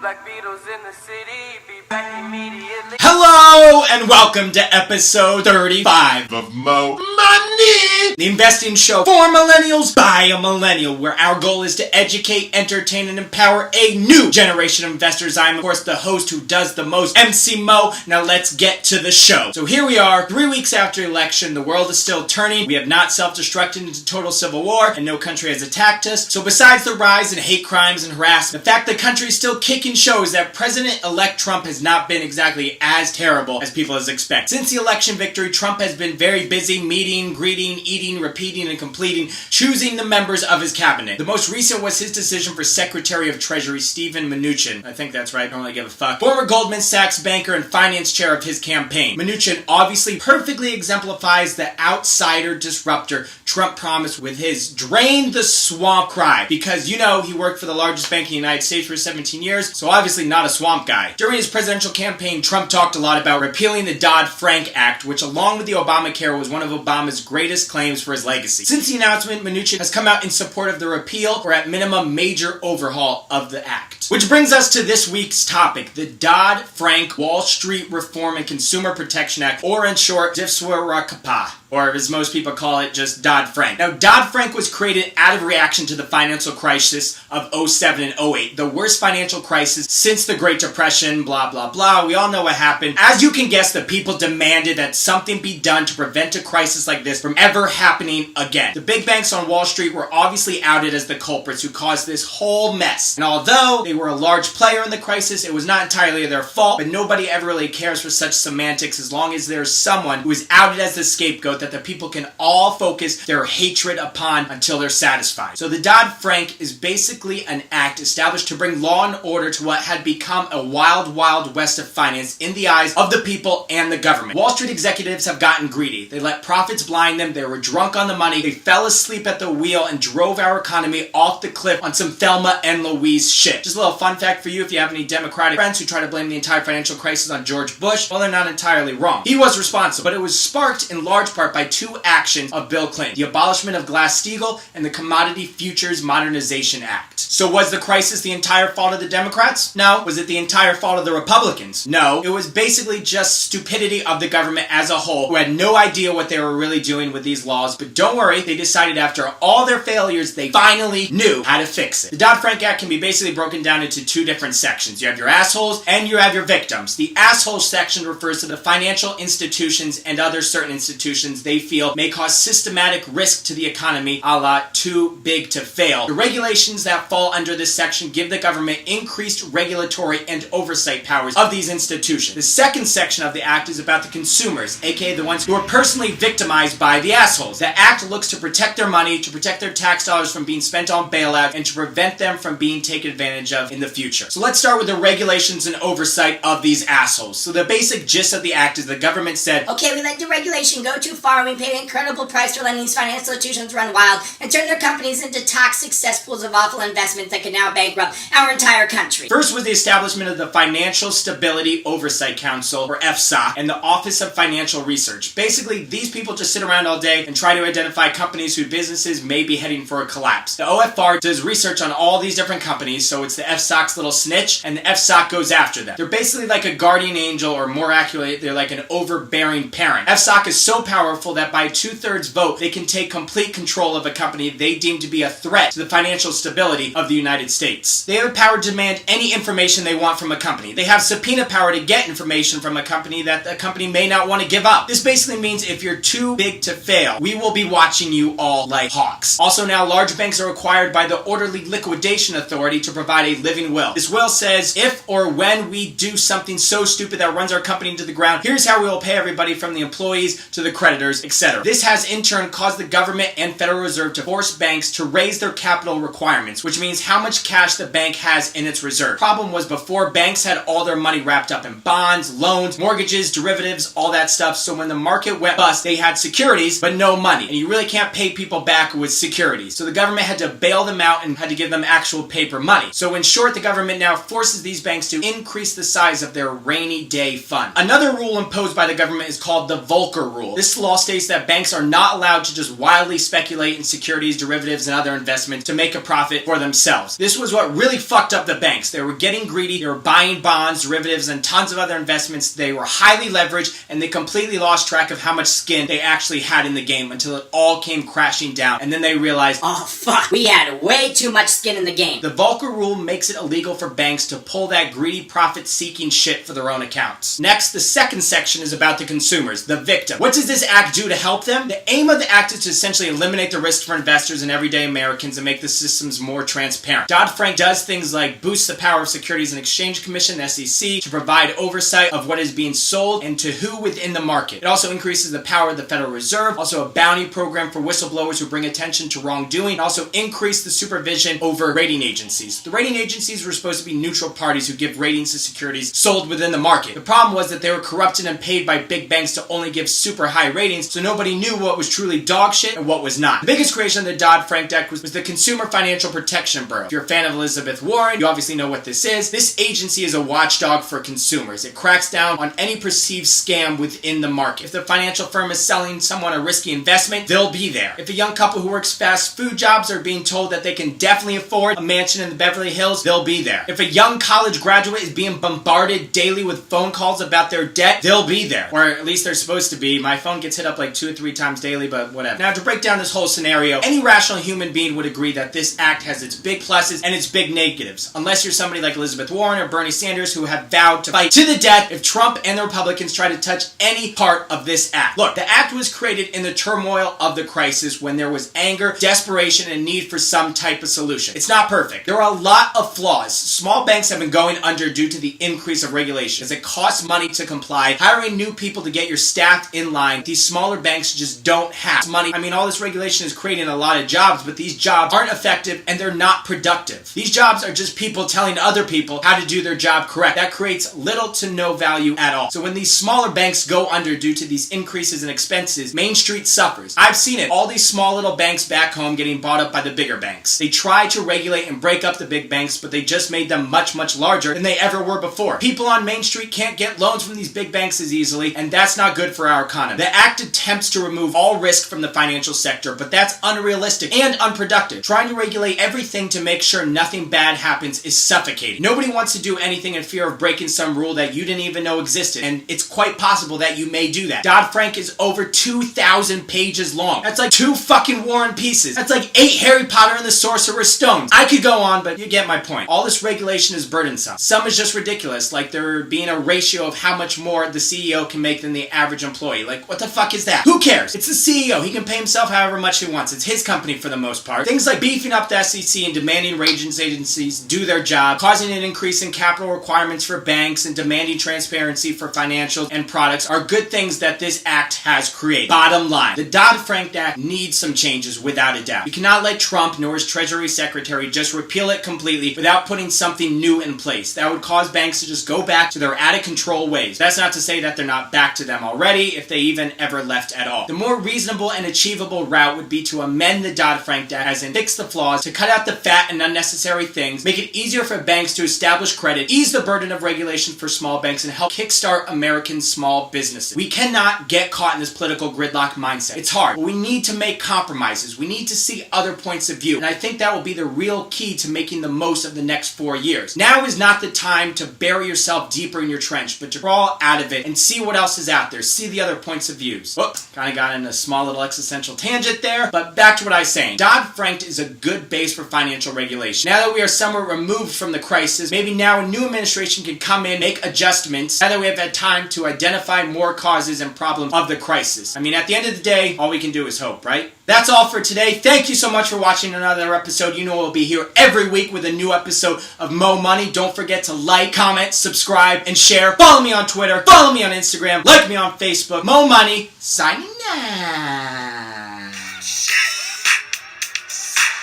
Black Beatles in the city, be back immediately. Hello and welcome to episode 35 of Mo Money, the investing show for millennials by a millennial, where our goal is to educate, entertain, and empower a new generation of investors. I'm, of course, the host who does the most, MC Mo. Now let's get to the show. So here we are, 3 weeks after election. The world is still turning. We have not self-destructed into total civil war, and no country has attacked us. So besides the rise in hate crimes and harassment, the fact the country is still kicking shows that President-elect Trump has not been exactly as terrible as people has expected. Since the election victory, Trump has been very busy meeting, greeting, eating, repeating, and completing, choosing the members of his cabinet. The most recent was his decision for Secretary of Treasury Steven Mnuchin. I think that's right, I don't really give a fuck. Former Goldman Sachs banker and finance chair of his campaign. Mnuchin obviously perfectly exemplifies the outsider disruptor Trump promised with his drain the swamp cry. Because, you know, he worked for the largest bank in the United States for 17 years, so obviously not a swamp guy. During his presidential campaign, Trump talked a lot about repealing the Dodd-Frank Act, which along with the Obamacare was one of Obama's greatest claims for his legacy. Since the announcement, Mnuchin has come out in support of the repeal, or at minimum major overhaul of the act. Which brings us to this week's topic, the Dodd-Frank Wall Street Reform and Consumer Protection Act, or in short, DFSWRKPA, or as most people call it, just Dodd-Frank. Now, Dodd-Frank was created out of reaction to the financial crisis of 07 and 08, the worst financial crisis since the Great Depression, blah, blah, blah. We all know what happened. As you can guess, the people demanded that something be done to prevent a crisis like this from ever happening again. The big banks on Wall Street were obviously outed as the culprits who caused this whole mess. And although they were a large player in the crisis, it was not entirely their fault, but nobody ever really cares for such semantics as long as there's someone who is outed as the scapegoat that the people can all focus their hatred upon until they're satisfied. So the Dodd-Frank is basically an act established to bring law and order to what had become a wild, wild west of finance in the eyes of the people and the government. Wall Street executives have gotten greedy. They let profits blind them. They were drunk on the money. They fell asleep at the wheel and drove our economy off the cliff on some Thelma and Louise shit. Just a little fun fact for you, if you have any Democratic friends who try to blame the entire financial crisis on George Bush, well, they're not entirely wrong. He was responsible, but it was sparked in large part by two actions of Bill Clinton: the abolishment of Glass-Steagall and the Commodity Futures Modernization Act. So was the crisis the entire fault of the Democrats? No. Was it the entire fault of the Republicans? No. It was basically just stupidity of the government as a whole, who had no idea what they were really doing with these laws. But don't worry, they decided after all their failures, they finally knew how to fix it. The Dodd-Frank Act can be basically broken down into two different sections. You have your assholes and you have your victims. The asshole section refers to the financial institutions and other certain institutions they feel may cause systematic risk to the economy, a la too big to fail. The regulations that fall under this section give the government increased regulatory and oversight powers of these institutions. The second section of the act is about the consumers, aka the ones who are personally victimized by the assholes. The act looks to protect their money, to protect their tax dollars from being spent on bailout, and to prevent them from being taken advantage of in the future. So let's start with the regulations and oversight of these assholes. So the basic gist of the act is the government said, okay, we let the regulation go too far. We paid an incredible price for letting these financial institutions run wild and turn their companies into toxic cesspools of awful investments that can now bankrupt our entire country. First was the establishment of the Financial Stability Oversight Council, or FSOC, and the Office of Financial Research. Basically, these people just sit around all day and try to identify companies whose businesses may be heading for a collapse. The OFR does research on all these different companies, so it's the FSOC's little snitch, and the FSOC goes after them. They're basically like a guardian angel, or more accurately, they're like an overbearing parent. FSOC is so powerful that by 2/3 vote, they can take complete control of a company they deem to be a threat to the financial stability of the United States. They have the power to demand any information they want from a company. They have subpoena power to get information from a company that the company may not want to give up. This basically means if you're too big to fail, we will be watching you all like hawks. Also now, large banks are required by the Orderly Liquidation Authority to provide a living will. This will says, if or when we do something so stupid that runs our company into the ground, here's how we will pay everybody from the employees to the creditors, etc. This has in turn caused the government and Federal Reserve to force banks to raise their capital requirements, which means how much cash the bank has in its reserve. Problem was before, banks had all their money wrapped up in bonds, loans, mortgages, derivatives, all that stuff, so when the market went bust, they had securities, but no money. And you really can't pay people back with securities. So the government had to bail them out and had to give them actual paper money. So in short, the government now forces these banks to increase the size of their rainy day fund. Another rule imposed by the government is called the Volcker Rule. This law states that banks are not allowed to just wildly speculate in securities, derivatives, and other investments to make a profit for themselves. This was what really fucked up the banks. They were getting greedy, they were buying bonds, derivatives, and tons of other investments. They were highly leveraged, and they completely lost track of how much skin they actually had in the game until it all came crashing down. And then they realized, oh fuck, we had way too much skin in the game. The Volcker Rule makes it illegal for banks to pull that greedy profit-seeking shit for their own accounts. Next, the second section is about the consumers, the victim. What does this act do to help them? The aim of the act is to essentially eliminate the risk for investors and everyday Americans and make the systems more transparent. Dodd-Frank does things like boost the power of Securities and Exchange Commission, SEC, to provide oversight of what is being sold and to who within the market. It also increases the power of the Federal Reserve, also a bounty program for whistleblowers who bring attention to wrongdoing, and also increase the supervision over rating agencies. The rating agencies were supposed to be neutral parties who give ratings to securities sold within the market. The problem was that they were corrupted and paid by big banks to only give super high ratings, so nobody knew what was truly dog shit and what was not. The biggest creation of the Dodd-Frank Act was the Consumer Financial Protection Bureau. If you're a fan of Elizabeth Warren, you obviously know what this is. This agency is a watchdog for consumers. It cracks down on any perceived scam within the market. If the financial firm is selling someone a risky investment, they'll be there. If a young couple who works fast food jobs are being told that they can definitely afford a mansion in the Beverly Hills, they'll be there. If a young college graduate is being bombarded daily with phone calls about their debt, they'll be there. Or at least they're supposed to be. My phone gets hit up like 2 or 3 times daily, but whatever. Now, to break down this whole scenario, any rational human being would agree that this act has its big pluses and its big negatives. Unless you're somebody like Elizabeth Warren or Bernie Sanders who have vowed to fight to the death if Trump and the Republicans try to touch any part of this act. Look, the act was created in the turmoil of the crisis when there was anger, desperation, and need for some type of solution. It's not perfect. There are a lot of flaws. Small banks have been going under due to the increase of regulation, as it costs money to comply. Hiring new people to get your staff in line, these smaller banks just don't have money. I mean, all this regulation is creating a lot of jobs, but these jobs aren't effective and they're not productive. These jobs are just people telling other people how to do their job correct. That creates little to no value at all. So when these smaller banks go under due to these increases in expenses, Main Street suffers. I've seen it. All these small little banks back home getting bought up by the bigger banks. They try to regulate and break up the big banks, but they just made them much, much larger than they ever were before. People on Main Street can't get loans from these big banks as easily, and that's not good for our economy. The act attempts to remove all risk from the financial sector, but that's unrealistic and unproductive. Trying to regulate everything to make sure nothing bad happens is suffocating. Nobody wants to do anything in fear of breaking some rule that you didn't even know existed, and it's quite possible that you may do that. Dodd-Frank is over 2,000 pages long. That's like 2 fucking War and Peaces. That's like 8 Harry Potter and the Sorcerer's Stones. I could go on, but you get my point. All this regulation is burdensome. Some is just ridiculous, like there being a ratio of how much more the CEO can make than the average employee. Like, what the fuck is that? Who cares? It's the CEO. He can pay himself however much he wants. It's his company for the most part. Things like beefing up the SEC and demanding ratings agencies do their job, causing an increase in capital requirements for banks and demanding transparency for financials and products are good things that this act has created. Bottom line, the Dodd-Frank Act needs some changes without a doubt. You cannot let Trump nor his Treasury Secretary just repeal it completely without putting something new in place. That would cause banks to just go back to their out-of-control ways. That's not to say that they're not back to them already, if they even ever left at all. The more reasonable and achievable route would be to amend the Dodd-Frank Act, as in fix the flaws, to cut out the fat and unnecessary things, make it easier for banks to establish credit, ease the burden of regulation for small banks, and help kickstart American small businesses. We cannot get caught in this political gridlock mindset. It's hard, but we need to make compromises. We need to see other points of view, and I think that will be the real key to making the most of the next 4 years. Now is not the time to bury yourself deeper in your trench, but to crawl out of it and see what else is out there, see the other points of views. Whoops, kind of got in a small little existential tangent there, but back to what I was saying. Dodd-Frank is a good base for financial regulation. Now that we are somewhat removed from the crisis, maybe now a new administration can come in, make adjustments, now that we have had time to identify more causes and problems of the crisis. I mean, at the end of the day, all we can do is hope, right? That's all for today. Thank you so much for watching another episode. You know we'll be here every week with a new episode of Mo Money. Don't forget to like, comment, subscribe, and share. Follow me on Twitter. Follow me on Instagram. Like me on Facebook. Mo Money, signing out.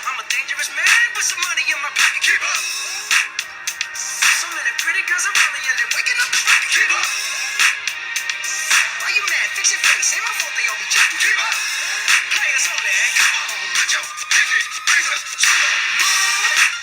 I'm a dangerous man with some money in my pocket. Keep up. So many pretty girls around me and they're waking up the rocket. Keep up. Why you mad? Fix your face. Ain't my fault they all be jacking. Keep up. Players only. Come on, put your pinky rings up to the moon.